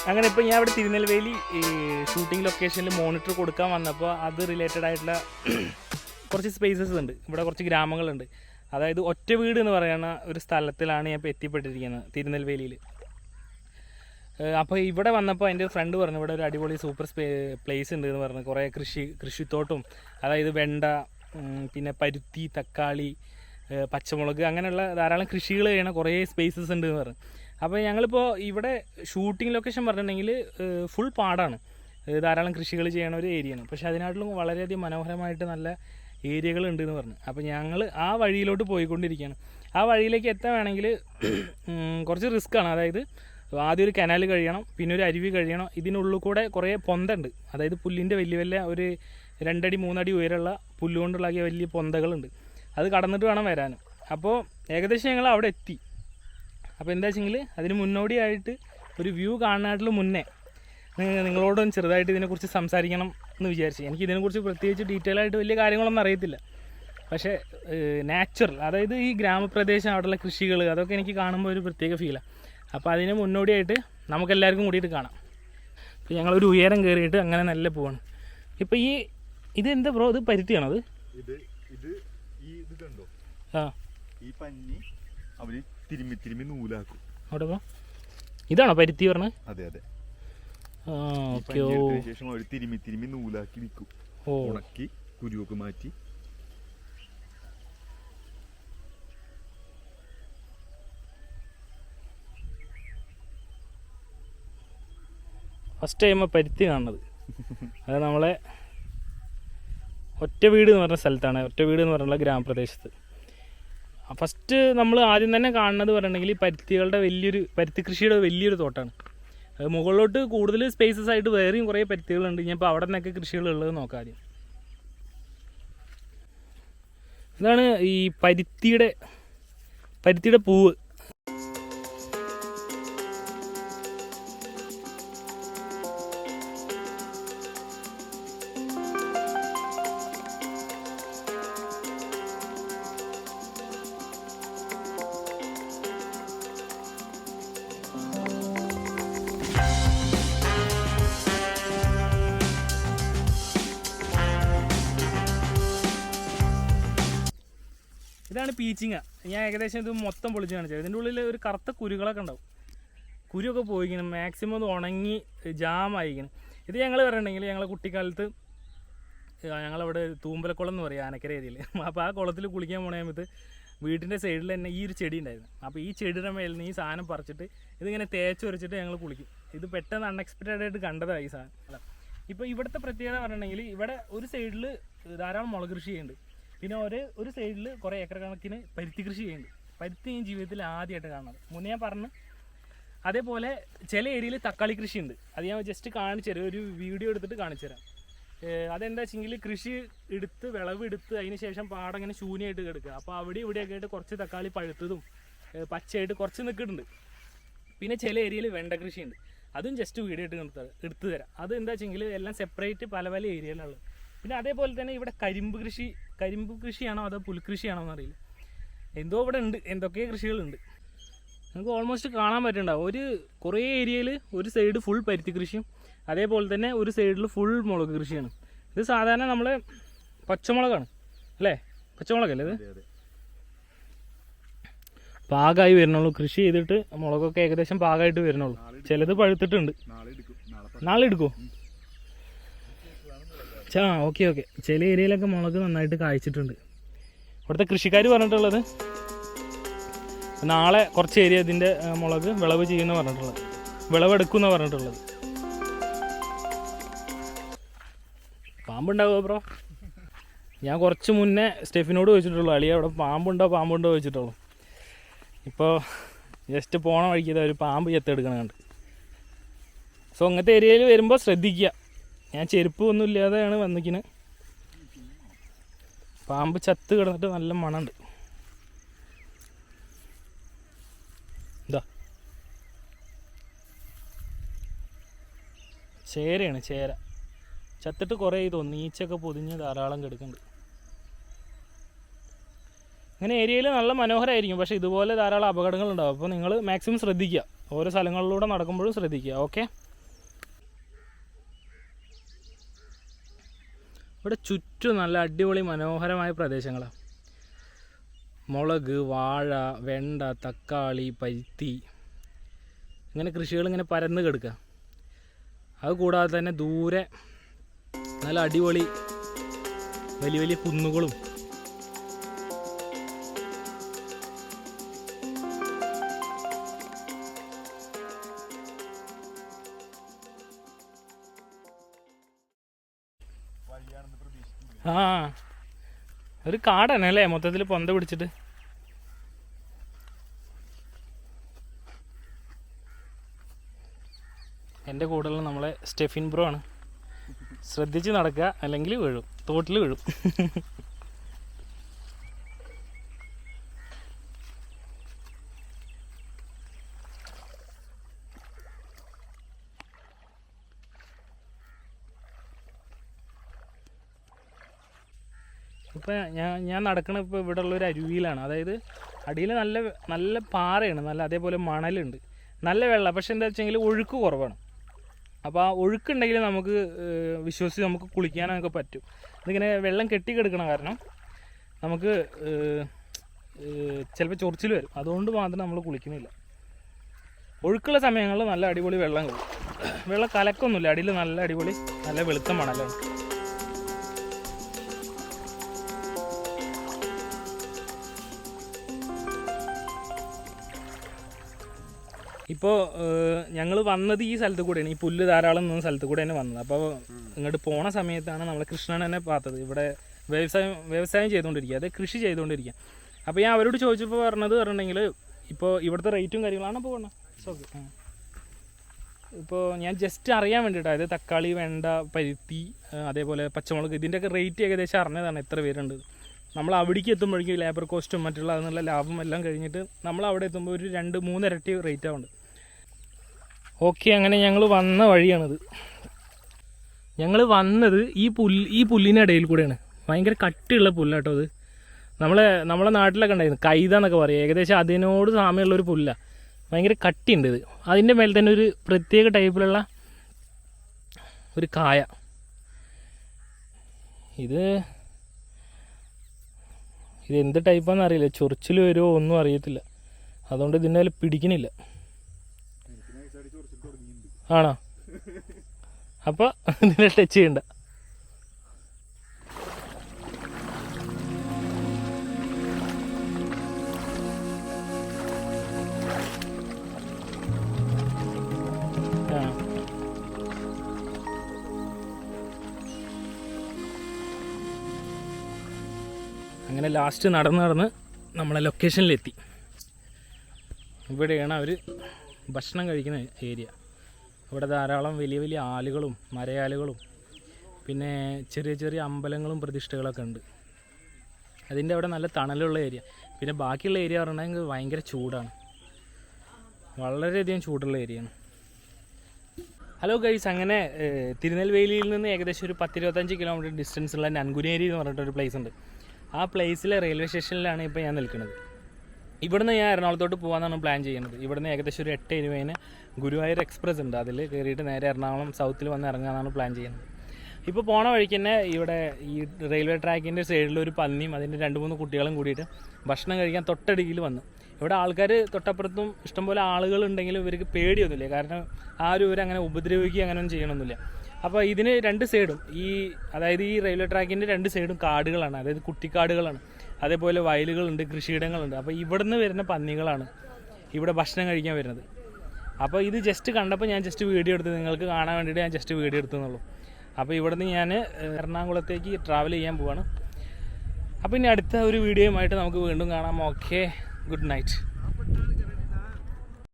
അങ്ങനെ ഇപ്പോൾ ഞാൻ ഇവിടെ തിരുനെൽവേലി ഈ ഷൂട്ടിംഗ് ലൊക്കേഷനിൽ മോണിറ്റർ കൊടുക്കാൻ വന്നപ്പോൾ അത് റിലേറ്റഡ് ആയിട്ടുള്ള കുറച്ച് സ്പേസസ് ഉണ്ട്. ഇവിടെ കുറച്ച് ഗ്രാമങ്ങളുണ്ട്. അതായത് ഒറ്റ വീട് എന്ന് പറയുന്ന ഒരു സ്ഥലത്തിലാണ് ഞാൻ ഇപ്പോൾ എത്തിപ്പെട്ടിരിക്കുന്നത്, തിരുനെൽവേലിയിൽ. അപ്പോൾ ഇവിടെ വന്നപ്പോൾ എൻ്റെ ഫ്രണ്ട് പറഞ്ഞു ഇവിടെ ഒരു അടിപൊളി സൂപ്പർ പ്ലേസ് ഉണ്ട് എന്ന് പറഞ്ഞു. കുറേ കൃഷിത്തോട്ടും, അതായത് വെണ്ട, പിന്നെ പരുത്തി, തക്കാളി, പച്ചമുളക്, അങ്ങനെയുള്ള ധാരാളം കൃഷികൾ ചെയ്യണ കുറേ സ്പേസസ് ഉണ്ട് എന്ന് പറഞ്ഞു. അപ്പോൾ ഞങ്ങളിപ്പോൾ ഇവിടെ ഷൂട്ടിംഗ് ലൊക്കേഷൻ പറഞ്ഞിട്ടുണ്ടെങ്കിൽ ഫുൾ പാടാണ്, ധാരാളം കൃഷികൾ ചെയ്യണ ഒരു ഏരിയയാണ്. പക്ഷേ അതിനാട്ടിലും വളരെയധികം മനോഹരമായിട്ട് നല്ല ഏരിയകൾ ഉണ്ട് എന്ന് പറഞ്ഞു. അപ്പോൾ ഞങ്ങൾ ആ വഴിയിലോട്ട് പോയിക്കൊണ്ടിരിക്കുകയാണ്. ആ വഴിയിലേക്ക് എത്താൻ വേണമെങ്കിൽ കുറച്ച് റിസ്ക്കാണ്. അതായത് ആദ്യം ഒരു കനാൽ കഴിയണം, പിന്നെ ഒരു അരുവി കഴിയണം. ഇതിനുള്ളിൽ കൂടെ കുറേ പൊന്തണ്ട്, അതായത് പുല്ലിൻ്റെ വലിയ വലിയ ഒരു 2 അടി 3 അടി ഉയരമുള്ള പുല്ലുകൊണ്ടുള്ളാക്കിയ വലിയ പൊന്തകളുണ്ട്. അത് കടന്നിട്ട് വേണം വരാനും. അപ്പോൾ ഏകദേശം ഞങ്ങൾ അവിടെ എത്തി. അപ്പോൾ എന്താ വെച്ചെങ്കിൽ അതിന് മുന്നോടിയായിട്ട് ഒരു വ്യൂ കാണാനായിട്ടുള്ള മുന്നേ നിങ്ങളോടൊന്ന് ചെറുതായിട്ട് ഇതിനെക്കുറിച്ച് സംസാരിക്കണം എന്ന് വിചാരിച്ചു. എനിക്ക് ഇതിനെക്കുറിച്ച് പ്രത്യേകിച്ച് ഡീറ്റെയിൽ ആയിട്ട് വലിയ കാര്യങ്ങളൊന്നും അറിയത്തില്ല. പക്ഷേ നാച്ചുറൽ, അതായത് ഈ ഗ്രാമപ്രദേശം, അവിടെയുള്ള കൃഷികൾ, അതൊക്കെ എനിക്ക് കാണുമ്പോൾ ഒരു പ്രത്യേക ഫീലാണ്. അപ്പോൾ അതിന് മുന്നോടിയായിട്ട് നമുക്കെല്ലാവർക്കും കൂടിയിട്ട് കാണാം. അപ്പോൾ ഞങ്ങളൊരു ഉയരം കയറിയിട്ട് അങ്ങനെ നല്ല പോവാണ്. ഇപ്പോൾ ഇത് എന്താ ബ്രോ, ഇത് പരുത്തിയാണോ? അത് കണ്ടോ? ആ, ഈ പഞ്ഞി അവര് തിരുമ്മി നൂലാക്കും. അവിടെ പോ, ഇതാണോ പരുത്തി പറഞ്ഞത്? അതെ അതെ. ഓക്കെ. ശേഷം അവര് തിരുമ്മി നൂലാക്കി വിൽക്കും. ഉണക്കി കുരുവൊക്കെ മാറ്റി. ഫസ്റ്റ് ടൈം പരുത്തി കാണുന്നത്. അത് നമ്മളെ ഒറ്റ വീട് എന്ന് പറഞ്ഞ സ്ഥലത്താണ്, ഒറ്റ വീട് എന്ന് പറഞ്ഞുള്ള ഗ്രാമപ്രദേശത്ത്. ഫസ്റ്റ് നമ്മൾ ആദ്യം തന്നെ കാണുന്നത് പറഞ്ഞിട്ടുണ്ടെങ്കിൽ പരുത്തി കൃഷിയുടെ വലിയൊരു തോട്ടമാണ്. മുകളിലോട്ട് കൂടുതൽ സ്പേസസ് ആയിട്ട് വേറെയും കുറേ പരുത്തികളുണ്ട്. ഞാൻ ഇപ്പോൾ അവിടെ നിന്നൊക്കെ കൃഷികളുള്ളത് നോക്കാം ആദ്യം. ഇതാണ് ഈ പരുത്തിയുടെ പൂവ്. ഇതാണ് പീച്ചിങ്ങ. ഞാൻ ഏകദേശം ഇത് മൊത്തം പൊളിച്ച് കാണിച്ചത്. ഇതിൻ്റെ ഉള്ളിൽ ഒരു കറുത്ത കുരുകളൊക്കെ ഉണ്ടാവും. കുരുവൊക്കെ പോയിക്കണം, മാക്സിമം അത് ഉണങ്ങി ജാമായിരിക്കണം. ഇത് ഞങ്ങൾ പറഞ്ഞിട്ടുണ്ടെങ്കിൽ ഞങ്ങളെ കുട്ടിക്കാലത്ത് ഞങ്ങളവിടെ തൂമ്പലക്കുളം എന്ന് പറയും, ആനക്കര ഏരിയയിൽ. അപ്പോൾ ആ കുളത്തിൽ കുളിക്കാൻ പോണ സമയത്ത് വീട്ടിൻ്റെ സൈഡിൽ തന്നെ ഈ ഒരു ചെടി ഉണ്ടായിരുന്നു. അപ്പോൾ ഈ ചെടിയുടെ മേലിൽ നിന്ന് ഈ സാധനം പറിച്ചിട്ട് ഇതിങ്ങനെ തേച്ച് വരച്ചിട്ട് ഞങ്ങൾ കുളിക്കും. ഇത് പെട്ടെന്ന് അൺഎക്സ്പെക്റ്റഡ് ആയിട്ട് കണ്ടതാണ് ഈ സാധനം. ഇപ്പോൾ ഇവിടുത്തെ പ്രത്യേകത പറഞ്ഞിട്ടുണ്ടെങ്കിൽ ഇവിടെ ഒരു സൈഡിൽ ധാരാളം മുളക് കൃഷി ചെയ്യുന്നുണ്ട്, പിന്നെ ഒരു സൈഡിൽ കുറേ ഏക്കർ കണക്കിന് പരുത്തി കൃഷി ചെയ്യുന്നുണ്ട്. പരുത്തി ഞാൻ ജീവിതത്തിൽ ആദ്യമായിട്ട് കാണുന്നത്. മുന്നേ ഞാൻ പറഞ്ഞു. അതേപോലെ ചില ഏരിയയിൽ തക്കാളി കൃഷിയുണ്ട്. അത് ഞാൻ ജസ്റ്റ് കാണിച്ചു തരാം, ഒരു വീഡിയോ എടുത്തിട്ട് കാണിച്ചു തരാം. അതെന്താ വെച്ചെങ്കിൽ കൃഷി എടുത്ത് വിളവെടുത്ത് അതിന് ശേഷം പാടം ഇങ്ങനെ ശൂന്യമായിട്ട് കിടക്കുക. അപ്പോൾ അവിടെ ഇവിടെയൊക്കെ ആയിട്ട് കുറച്ച് തക്കാളി പഴുത്തതും പച്ചയായിട്ട് കുറച്ച് നിൽക്കുന്നുണ്ട്. പിന്നെ ചില ഏരിയയിൽ വെണ്ട കൃഷിയുണ്ട്. അതും ജസ്റ്റ് വീഡിയോ എടുത്ത് തരാം. അത് എന്താ വെച്ചെങ്കിൽ എല്ലാം സെപ്പറേറ്റ് പല പല ഏരിയയിലുള്ളത്. പിന്നെ അതേപോലെ തന്നെ ഇവിടെ കരിമ്പ് കൃഷിയാണോ അതോ പുൽകൃഷിയാണോ എന്നറിയില്ല, എന്തോ ഇവിടെ ഉണ്ട്, എന്തൊക്കെ കൃഷികളുണ്ട്. നമുക്ക് ഓൾമോസ്റ്റ് കാണാൻ പറ്റുന്നുണ്ടാവും. കുറേ ഏരിയയിൽ ഒരു സൈഡ് ഫുൾ പരുത്തി കൃഷിയും അതേപോലെ തന്നെ ഒരു സൈഡിൽ ഫുൾ മുളക് കൃഷിയാണ്. ഇത് സാധാരണ നമ്മൾ പച്ചമുളകാണ് അല്ലേ, പച്ചമുളകല്ലേ ഇത്? പാകമായി വരുന്നുള്ളൂ. കൃഷി ചെയ്തിട്ട് മുളകൊക്കെ ഏകദേശം പാകമായിട്ട് വരുന്നുള്ളൂ. ചിലത് പഴുത്തിട്ടുണ്ട്. നാളെ എടുക്കുമോ? ഓക്കെ. ചില ഏരിയയിലൊക്കെ മുളക് നന്നായിട്ട് കായ്ച്ചിട്ടുണ്ട്. ഇവിടുത്തെ കൃഷിക്കാർ പറഞ്ഞിട്ടുള്ളത് നാളെ കുറച്ച് ഏരിയ ഇതിൻ്റെ മുളക് വിളവ് ചെയ്യുമെന്ന് പറഞ്ഞിട്ടുള്ളത്, വിളവെടുക്കുമെന്ന് പറഞ്ഞിട്ടുള്ളത്. പാമ്പുണ്ടാവുമോ ബ്രോ? ഞാൻ കുറച്ച് മുന്നേ സ്റ്റെഫിനോട് ചോദിച്ചിട്ടുള്ളൂ, അളിയ അവിടെ പാമ്പുണ്ടോ ചോദിച്ചിട്ടുള്ളൂ. ഇപ്പോൾ ജസ്റ്റ് പോണ വഴിക്ക് ഒരു പാമ്പ് ചെത്തെടുക്കണുണ്ട്. സോ അങ്ങനത്തെ ഏരിയയിൽ വരുമ്പോൾ ശ്രദ്ധിക്കുക. ഞാൻ ചെരുപ്പ് ഒന്നും ഇല്ലാതെയാണ് വന്നിക്കുന്നത്. പാമ്പ് ചത്ത് കിടന്നിട്ട് നല്ല മണമുണ്ട്. എന്താ ചേരയാണ്, ചേര ചത്തിട്ട് കുറേ തോന്നുന്നു. ഈച്ചൊക്കെ പൊതിഞ്ഞ് ധാരാളം കിടക്കുന്നുണ്ട്. ഇങ്ങനെ ഏരിയയിൽ നല്ല മനോഹരമായിരിക്കും, പക്ഷേ ഇതുപോലെ ധാരാളം അപകടങ്ങളുണ്ടാവും. അപ്പോൾ നിങ്ങൾ മാക്സിമം ശ്രദ്ധിക്കുക, ഓരോ സ്ഥലങ്ങളിലൂടെ നടക്കുമ്പോഴും ശ്രദ്ധിക്കുക. ഓക്കെ. ഇവിടെ ചുറ്റും നല്ല അടിപൊളി മനോഹരമായ പ്രദേശങ്ങളാണ്. മുളക്, വാഴ, വെണ്ട, തക്കാളി, പരുത്തി, ഇങ്ങനെ കൃഷികൾ ഇങ്ങനെ പരന്ന് കിടക്കുക. അത് കൂടാതെ തന്നെ ദൂരെ നല്ല അടിപൊളി വലിയ വലിയ കുന്നുകളും ഒരു കാടാണ് അല്ലേ മൊത്തത്തിൽ പൊന്ത പിടിച്ചിട്ട്. എൻ്റെ കൂടെയുള്ള നമ്മളെ സ്റ്റെഫിൻ ബ്രോ ആണ്. ശ്രദ്ധിച്ച് നടക്കുക, അല്ലെങ്കിൽ വീഴും, തോട്ടിൽ വീഴും. ഇപ്പം ഞാൻ നടക്കണ ഇപ്പോൾ ഇവിടെ ഉള്ളൊരു അരുവിയിലാണ്. അതായത് അടിയിൽ നല്ല നല്ല പാറയാണ്, നല്ല അതേപോലെ മണലുണ്ട്, നല്ല വെള്ളം. പക്ഷെ എന്താ വെച്ചെങ്കിൽ ഒഴുക്ക് കുറവാണ്. അപ്പോൾ ആ ഒഴുക്കുണ്ടെങ്കിൽ നമുക്ക് വിശ്വസിച്ച് നമുക്ക് കുളിക്കാനൊക്കെ പറ്റും. ഇതിങ്ങനെ വെള്ളം കെട്ടിക്കിടക്കണ കാരണം നമുക്ക് ചിലപ്പോൾ ചൊറിച്ചിൽ വരും. അതുകൊണ്ട് മാത്രം നമ്മൾ കുളിക്കുന്നില്ല. ഒഴുക്കുള്ള സമയങ്ങളിൽ നല്ല അടിപൊളി വെള്ളം കിട്ടും. വെള്ളം കലക്കൊന്നുമില്ല, അടിയിൽ നല്ല അടിപൊളി നല്ല വെളുത്ത മണലാണ്. ഇപ്പോൾ ഞങ്ങൾ വന്നത് ഈ സ്ഥലത്ത് കൂടെയാണ്, ഈ പുല്ല് ധാരാളം നിന്ന സ്ഥലത്ത് കൂടെ തന്നെ വന്നത്. അപ്പോൾ ഇങ്ങോട്ട് പോണ സമയത്താണ് നമ്മൾ കൃഷ്ണൻ തന്നെ பார்த்தത്. ഇവിടെ വ്യവസായം ചെയ്തുകൊണ്ടിരിക്കുക, അത് കൃഷി ചെയ്തുകൊണ്ടിരിക്കുക. അപ്പോൾ ഞാൻ അവരോട് ചോദിച്ചപ്പോൾ പറഞ്ഞിട്ടുണ്ടെങ്കിൽ ഇപ്പോൾ ഇവിടുത്തെ റേറ്റും കാര്യങ്ങളാണ് പോകുന്നത്. ഓക്കെ, ഇപ്പോൾ ഞാൻ ജസ്റ്റ് അറിയാൻ വേണ്ടിയിട്ടാണ്. അതായത് തക്കാളി, വെണ്ട, പരുത്തി, അതേപോലെ പച്ചമുളക്, ഇതിൻ്റെയൊക്കെ റേറ്റ് ഏകദേശം അറിഞ്ഞതാണ് എത്ര പേരുണ്ട്. നമ്മൾ അവിടേക്ക് എത്തുമ്പോഴേക്കും ലേബർ കോസ്റ്റും മറ്റുള്ള അതിനുള്ള ലാഭം എല്ലാം കഴിഞ്ഞിട്ട് നമ്മൾ അവിടെ എത്തുമ്പോൾ ഒരു 2-3 ഇരട്ടി റേറ്റ് ആവുന്നുണ്ട്. ഓക്കെ, അങ്ങനെ ഞങ്ങൾ വന്ന വഴിയാണിത്. ഞങ്ങൾ വന്നത് ഈ പുല്ലിനിടയിൽ കൂടെയാണ്. ഭയങ്കര കട്ടിയുള്ള പുല്ലാട്ടോ അത്. നമ്മളെ നാട്ടിലൊക്കെ ഉണ്ടായിരുന്നു കൈത എന്നൊക്കെ പറയും. ഏകദേശം അതിനോട് സാമ്യമുള്ളൊരു പുല്ലാണ്. ഭയങ്കര കട്ടിയുണ്ട് ഇത്. അതിൻ്റെ മേലെ തന്നെ ഒരു പ്രത്യേക ടൈപ്പിലുള്ള ഒരു കായ. ഇത് എന്ത് ടൈപ്പാണെന്ന് അറിയില്ല, ചൊറിച്ചിൽ വരുമോ ഒന്നും അറിയത്തില്ല. അതുകൊണ്ട് ഇതിൻ്റെ മേലെ പിടിക്കണില്ല. ആണോ? അപ്പോൾ ഇതിനെ ടച്ച് ചെയ്യണ്ട. അങ്ങനെ ലാസ്റ്റ് നടന്ന് നമ്മളെ ലൊക്കേഷനിലെത്തി. ഇവിടെയാണ് അവർ ഭക്ഷണം കഴിക്കുന്ന ഏരിയ. ഇവിടെ ധാരാളം വലിയ വലിയ ആലുകളും മരയാലുകളും പിന്നെ ചെറിയ ചെറിയ അമ്പലങ്ങളും പ്രതിഷ്ഠകളൊക്കെ ഉണ്ട്. അതിൻ്റെ അവിടെ നല്ല തണലുള്ള ഏരിയ. പിന്നെ ബാക്കിയുള്ള ഏരിയ പറഞ്ഞാൽ ഭയങ്കര ചൂടാണ്, വളരെയധികം ചൂടുള്ള ഏരിയയാണ്. ഹലോ ഗൈസ്, അങ്ങനെ തിരുനെൽവേലിയിൽ നിന്ന് ഏകദേശം ഒരു 10-25 കിലോമീറ്റർ ഡിസ്റ്റൻസുള്ള നൻകുനേരി എന്ന് പറഞ്ഞിട്ടൊരു പ്ലേസ് ഉണ്ട്. ആ പ്ലേസിലെ റെയിൽവേ സ്റ്റേഷനിലാണ് ഇപ്പോൾ ഞാൻ നിൽക്കുന്നത്. ഇവിടുന്ന് ഞാൻ എറണാകുളത്തോട്ട് പോകാനാണ് പ്ലാൻ ചെയ്യുന്നത്. ഇവിടുന്ന് ഏകദേശം ഒരു 8:20 ഗുരുവായൂർ എക്സ്പ്രസ് ഉണ്ട്, അതിൽ കയറിയിട്ട് നേരെ എറണാകുളം സൗത്തിൽ വന്ന് ഇറങ്ങാനാണ് പ്ലാൻ ചെയ്യുന്നത്. ഇപ്പോൾ പോണ വഴിക്ക് തന്നെ ഇവിടെ ഈ റെയിൽവേ ട്രാക്കിൻ്റെ സൈഡിലൊരു പന്നിയും അതിൻ്റെ 2-3 കുട്ടികളും കൂടിയിട്ട് ഭക്ഷണം കഴിക്കാൻ തൊട്ടടുക്കിൽ വന്നു. ഇവിടെ ആൾക്കാർ തൊട്ടപ്പുറത്തും ഇഷ്ടംപോലെ ആളുകളുണ്ടെങ്കിലും ഇവർക്ക് പേടിയൊന്നുമില്ല. കാരണം ആരും ഇവരങ്ങനെ ഉപദ്രവിക്കുക അങ്ങനെയൊന്നും ചെയ്യണമെന്നില്ല. അപ്പോൾ ഇതിന് 2 സൈഡും അതായത് ഈ റെയിൽവേ ട്രാക്കിൻ്റെ 2 സൈഡും കാടുകളാണ്, അതായത് കുട്ടിക്കാടുകളാണ്. അതേപോലെ വയലുകളുണ്ട്, കൃഷിയിടങ്ങളുണ്ട്. അപ്പോൾ ഇവിടുന്ന് വരുന്ന പന്നികളാണ് ഇവിടെ ഭക്ഷണം കഴിക്കാൻ വരുന്നത്. അപ്പോൾ ഇത് ജസ്റ്റ് കണ്ടപ്പോൾ ഞാൻ ജസ്റ്റ് വീഡിയോ എടുത്ത് നിങ്ങൾക്ക് കാണാൻ വേണ്ടിയിട്ട് ഞാൻ ജസ്റ്റ് വീഡിയോ എടുത്തെന്നുള്ളൂ. അപ്പോൾ ഇവിടുന്ന് ഞാൻ എറണാകുളത്തേക്ക് ട്രാവൽ ചെയ്യാൻ പോവാണ്. അപ്പോൾ ഇനി അടുത്ത ഒരു വീഡിയോയുമായിട്ട് നമുക്ക് വീണ്ടും കാണാം. Okay, good night.